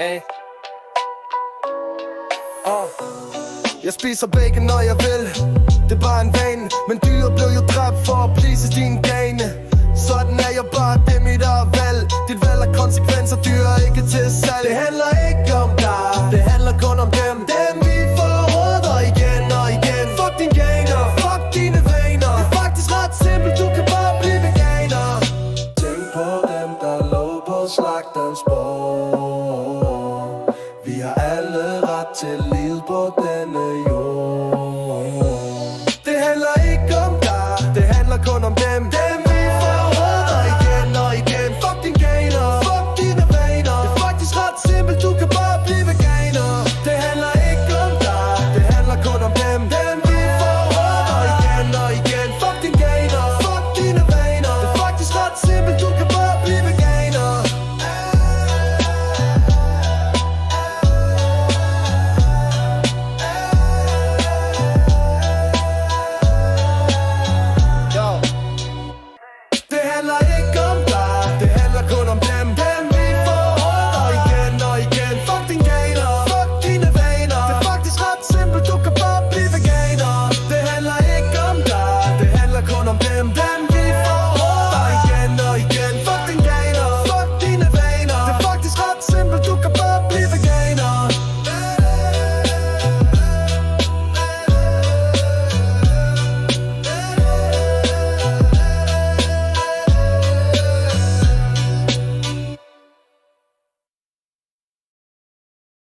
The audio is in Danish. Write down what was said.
Ay. Jeg spiser bacon, når jeg vil. Det er bare en vane. Men dyret blev jo dræbt for at please din gane. Sådan er jeg bare, det er mit valg. Dit valg er konsekvenser, dyr er ikke til salg. Det handler ikke om dig, det handler kun om dem. Dem vi forråder igen og igen. Fuck din gainer, fuck dine vaner. Det er faktisk ret simpelt, du kan bare blive veganer. Tænk på dem, der lå på slagterens bord. Vi har alle ret til liv på denne jord. Det handler ikke om dig, det handler kun om dem. Dem vi forråder igen og igen. Fuck din gainer, fuck dine vaner. Det er faktisk ret simpelt, du kan bare blive veganer. Det handler ikke om dig, det handler kun om dem. Dem vi forråder igen og igen. Fuck din gainer, fuck dine vaner. Det er faktisk ret simpelt, du kan bare blive veganer. Det handler ikke